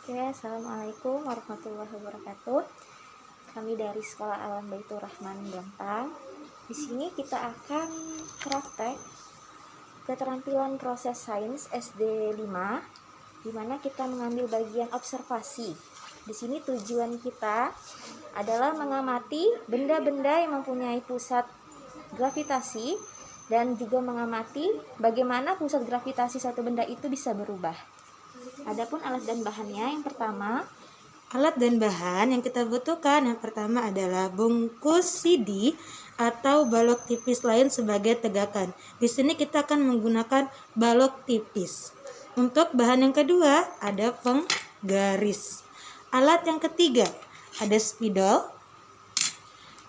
Oke, assalamualaikum warahmatullahi wabarakatuh. Kami dari Sekolah Alam Baitur Rahman Gampang. Di sini kita akan praktek keterampilan proses sains SD 5, di mana kita mengambil bagian observasi. Di sini tujuan kita adalah mengamati benda-benda yang mempunyai pusat gravitasi dan juga mengamati bagaimana pusat gravitasi suatu benda itu bisa berubah. Adapun alat dan bahannya, yang pertama, alat dan bahan yang kita butuhkan yang pertama adalah bungkus CD atau balok tipis lain sebagai tegakan. Di sini kita akan menggunakan balok tipis. Untuk bahan yang kedua ada penggaris. Alat yang ketiga ada spidol.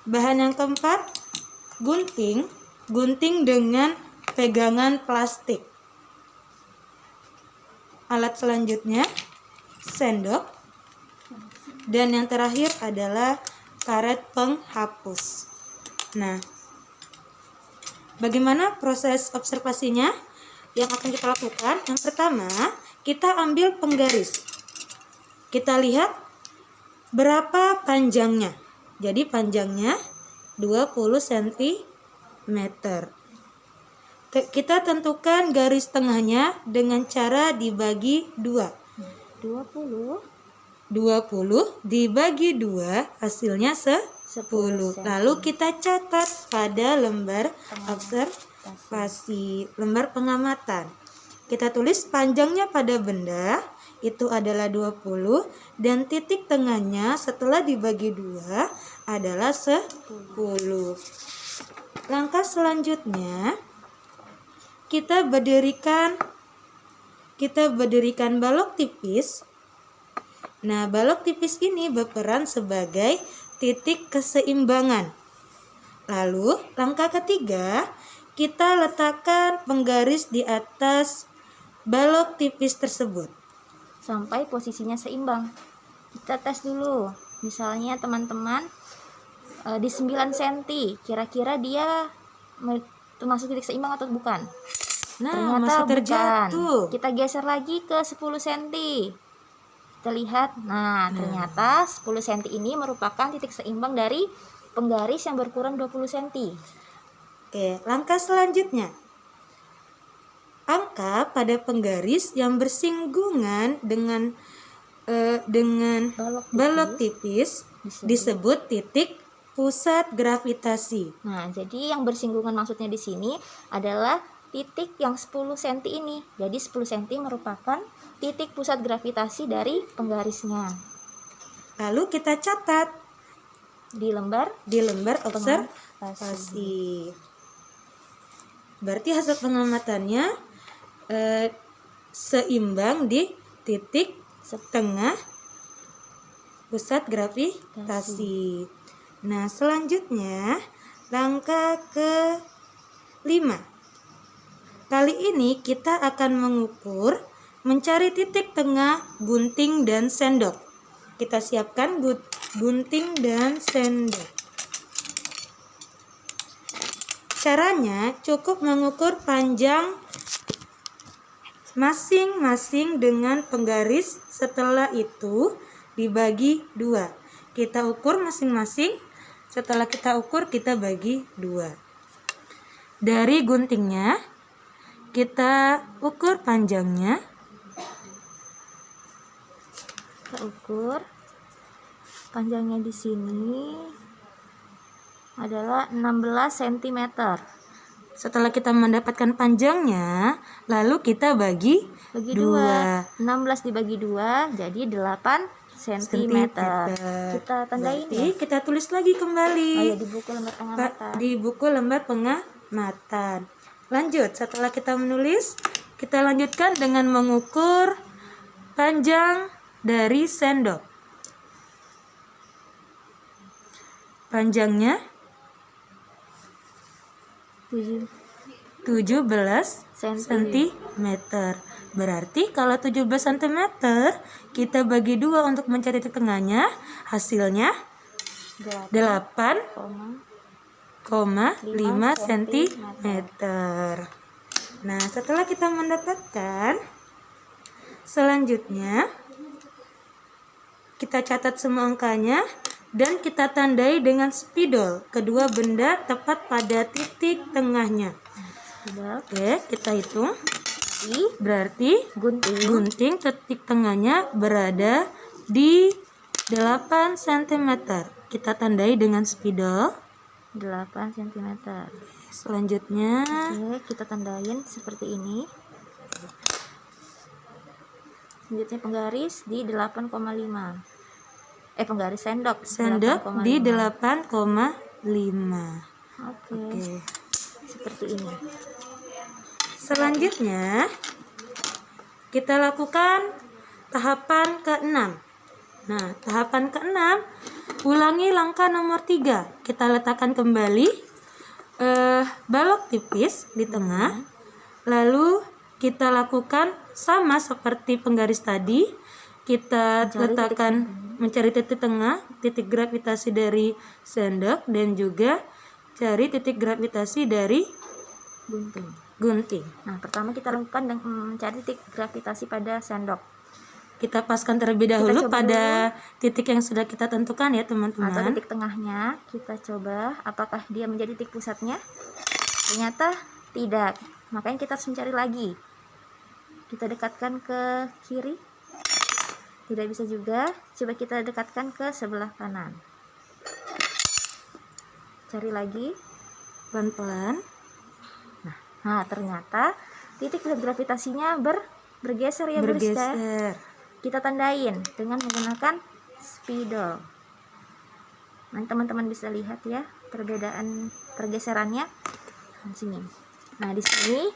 Bahan yang keempat gunting dengan pegangan plastik. Alat selanjutnya sendok, dan yang terakhir adalah karet penghapus. Nah, bagaimana proses observasinya yang akan kita lakukan? Yang pertama, kita ambil penggaris. Kita lihat berapa panjangnya. Jadi panjangnya 20 cm. Kita tentukan garis tengahnya dengan cara dibagi 2. 20 dibagi 2 hasilnya 10. Lalu kita catat pada lembar observasi, lembar pengamatan. Kita tulis panjangnya pada benda itu adalah 20 dan titik tengahnya setelah dibagi 2 adalah 10. Langkah selanjutnya kita berdirikan balok tipis. Nah, balok tipis ini berperan sebagai titik keseimbangan. Lalu, langkah ketiga, kita letakkan penggaris di atas balok tipis tersebut sampai posisinya seimbang. Kita tes dulu. Misalnya teman-teman di 9 cm, kira-kira dia termasuk titik seimbang atau bukan? Nah, ternyata masih terjatuh. Bukan. Kita geser lagi ke 10 cm. Kita lihat, ternyata 10 cm ini merupakan titik seimbang dari penggaris yang berkurang 20 cm. Oke, langkah selanjutnya. Angka pada penggaris yang bersinggungan dengan balok tipis disebut titik pusat gravitasi. Nah, jadi yang bersinggungan maksudnya di sini adalah titik yang 10 cm ini. Jadi 10 cm merupakan titik pusat gravitasi dari penggarisnya. Lalu kita catat di lembar observasi. Berarti hasil pengamatannya seimbang di titik tengah pusat gravitasi. Nah, selanjutnya langkah ke-5. Kali ini kita akan mencari titik tengah gunting dan sendok. Kita siapkan gunting dan sendok. Caranya cukup mengukur panjang masing-masing dengan penggaris. Setelah itu dibagi 2. Kita ukur masing-masing. Setelah kita ukur, kita bagi 2. Dari guntingnya kita ukur panjangnya. Kita ukur panjangnya di sini adalah 16 cm. Setelah kita mendapatkan panjangnya, lalu kita bagi 2. 16 dibagi 2 jadi 8 cm. Kita tandain ya. Kita tulis lagi kembali. Di buku lembar pengamatan. Di buku lembar pengamatan. Lanjut, setelah kita menulis, kita lanjutkan dengan mengukur panjang dari sendok. Panjangnya 17 cm. Berarti kalau 17 cm kita bagi 2 untuk mencari titik tengahnya, hasilnya 8,5 cm. Nah, setelah kita mendapatkan, selanjutnya kita catat semua angkanya dan kita tandai dengan spidol kedua benda tepat pada titik tengahnya. Sudah. Oke, kita hitung. Jadi Berarti gunting titik tengahnya berada di 8 cm. Kita tandai dengan spidol. 8 cm. Selanjutnya Oke, kita tandain seperti ini. Selanjutnya penggaris di 8,5. Penggaris sendok di 8,5. 8,5. Oke. Seperti ini. Selanjutnya kita lakukan tahapan ke-6. Nah, tahapan ke-6 ulangi langkah nomor 3. Kita letakkan kembali balok tipis di tengah. Lalu kita lakukan sama seperti penggaris tadi. Kita mencari titik tengah, titik gravitasi dari sendok, dan juga cari titik gravitasi dari gunting. Nah, pertama kita lakukan dengan mencari titik gravitasi pada sendok. Kita paskan terlebih dahulu pada titik yang sudah kita tentukan ya teman-teman. Atau titik tengahnya, kita coba apakah dia menjadi titik pusatnya. Ternyata tidak, makanya kita harus mencari lagi. Kita dekatkan ke kiri, tidak bisa juga. Coba kita dekatkan ke sebelah kanan. Cari lagi Pelan-pelan. Nah, ternyata titik gravitasinya bergeser ya, Bergeser. Kita tandain dengan menggunakan spidol. Nah, teman-teman bisa lihat ya perbedaan pergeserannya di sini. Nah, di sini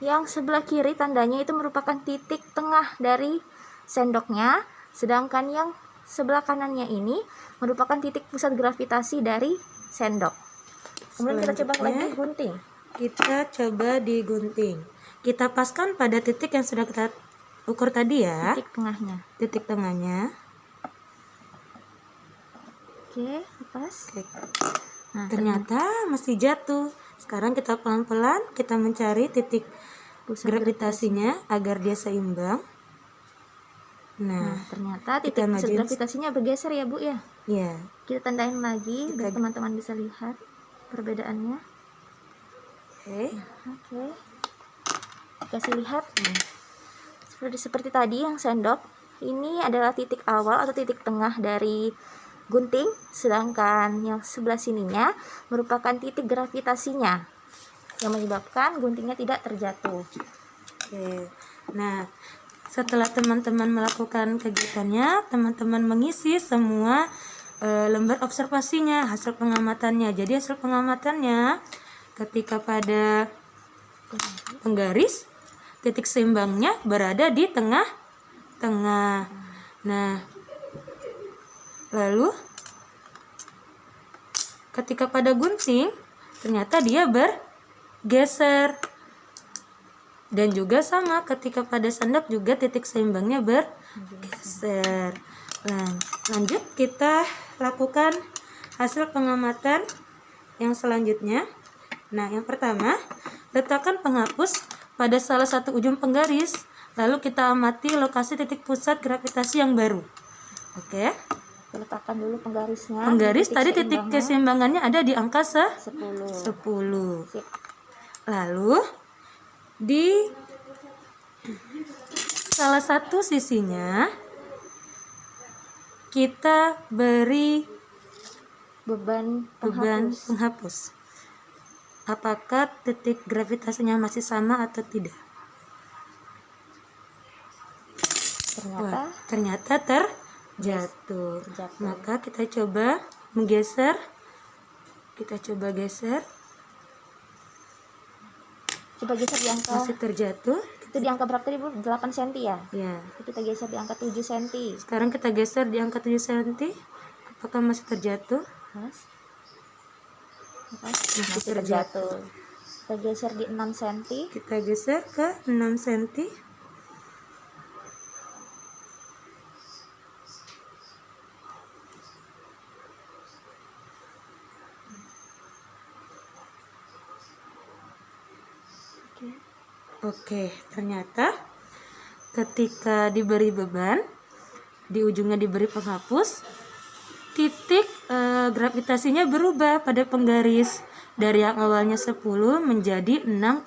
yang sebelah kiri tandanya itu merupakan titik tengah dari sendoknya, sedangkan yang sebelah kanannya ini merupakan titik pusat gravitasi dari sendok. Kemudian kita coba lagi gunting. Kita coba digunting. Kita paskan pada titik yang sudah kita ukur tadi ya. Titik tengahnya. Oke, lepas. Nah, ternyata masih jatuh. Sekarang kita pelan-pelan kita mencari titik pusat gravitasinya agar dia seimbang. Nah, ternyata titik pusat gravitasinya bergeser ya, Bu ya. Iya. Kita tandain lagi biar teman-teman bisa lihat perbedaannya. Oke. Kasih lihat nih. Seperti tadi yang sendok, ini adalah titik awal atau titik tengah dari gunting, sedangkan yang sebelah sininya merupakan titik gravitasinya yang menyebabkan guntingnya tidak terjatuh. Oke. Nah, setelah teman-teman melakukan kegiatannya, teman-teman mengisi semua lembar observasinya, hasil pengamatannya. Jadi hasil pengamatannya ketika pada penggaris, titik seimbangnya berada di tengah-tengah. Nah, lalu ketika pada gunting, ternyata dia bergeser. Dan juga sama ketika pada sendok juga titik seimbangnya bergeser. Lanjut kita lakukan hasil pengamatan yang selanjutnya. Nah, yang pertama, letakkan penghapus pada salah satu ujung penggaris, lalu kita amati lokasi titik pusat gravitasi yang baru. Oke. Letakkan dulu penggarisnya. Penggaris tadi titik keseimbangannya ada di angka 10. Sip. Lalu di salah satu sisinya kita beri beban penghapus. Apakah titik gravitasinya masih sama atau tidak? Ternyata terjatuh. Maka kita coba menggeser. Kita coba geser. Coba geser di angka. Masih terjatuh. Itu di angka berapa tadi, Bu? 8 cm ya? Ya. Kita geser di angka 7 cm. Sekarang kita geser di angka 7 cm. Apakah masih terjatuh? Masih terjatuh. Kita geser di 6 cm. Kita geser ke 6 cm. Oke, ternyata ketika diberi beban, di ujungnya diberi penghapus, titik gravitasinya berubah pada penggaris dari yang awalnya 10 menjadi 6,5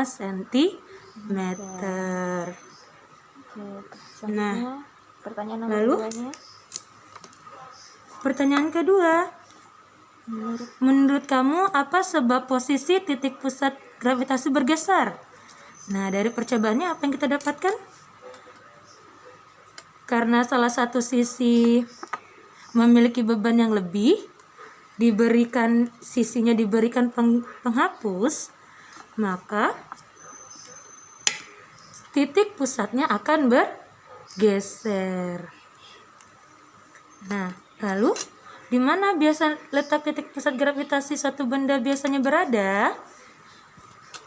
cm. Oke, selanjutnya pertanyaan nomor lalu? 2-nya. Pertanyaan kedua, Menurut menurut kamu apa sebab posisi titik pusat gravitasi bergeser? Nah, dari percobaannya apa yang kita dapatkan? Karena salah satu sisi memiliki beban yang lebih, sisinya diberikan penghapus, maka titik pusatnya akan bergeser. Nah, lalu di mana biasa letak titik pusat gravitasi suatu benda biasanya berada?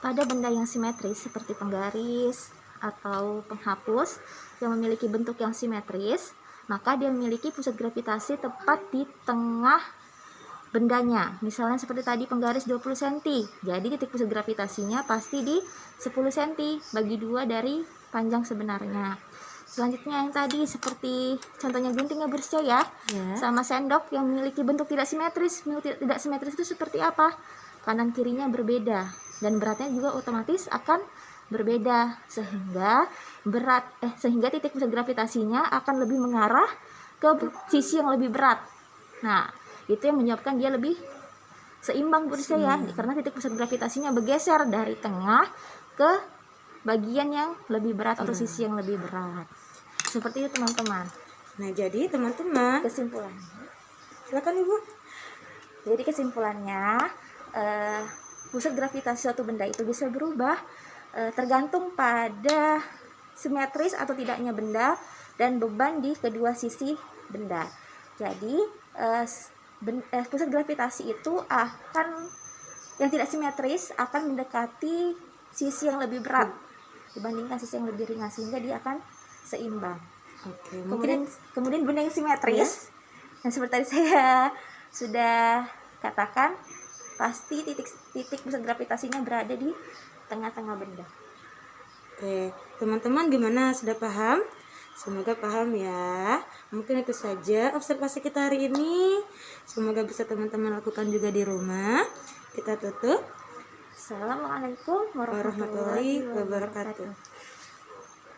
pada benda yang simetris seperti penggaris atau penghapus yang memiliki bentuk yang simetris, maka dia memiliki pusat gravitasi tepat di tengah bendanya. Misalnya seperti tadi penggaris 20 cm. Jadi titik pusat gravitasinya pasti di 10 cm bagi 2 dari panjang sebenarnya. Selanjutnya yang tadi seperti contohnya gunting yang bercahaya sama sendok yang memiliki bentuk tidak simetris. Tidak simetris itu seperti apa? Kanan kirinya berbeda dan beratnya juga otomatis akan berbeda, sehingga titik pusat gravitasinya akan lebih mengarah ke sisi yang lebih berat. Nah, itu yang menyebabkan dia lebih seimbang bercahaya karena titik pusat gravitasinya bergeser dari tengah ke bagian yang lebih berat atau sisi yang lebih berat. Seperti itu teman-teman. Nah, jadi teman-teman, Kesimpulannya. silakan Ibu. Jadi kesimpulannya, pusat gravitasi suatu benda itu bisa berubah tergantung pada simetris atau tidaknya benda dan beban di kedua sisi benda. Jadi pusat gravitasi itu yang tidak simetris akan mendekati sisi yang lebih berat dibandingkan sisi yang lebih ringan, sehingga dia akan seimbang. Oke, Kemudian benda yang simetris, yang seperti tadi saya sudah katakan, pasti titik pusat gravitasinya berada di tengah-tengah benda. Oke, teman-teman gimana? Sudah paham? Semoga paham ya. Mungkin itu saja observasi kita hari ini. Semoga bisa teman-teman lakukan juga di rumah. Kita tutup. Assalamualaikum warahmatullahi wabarakatuh.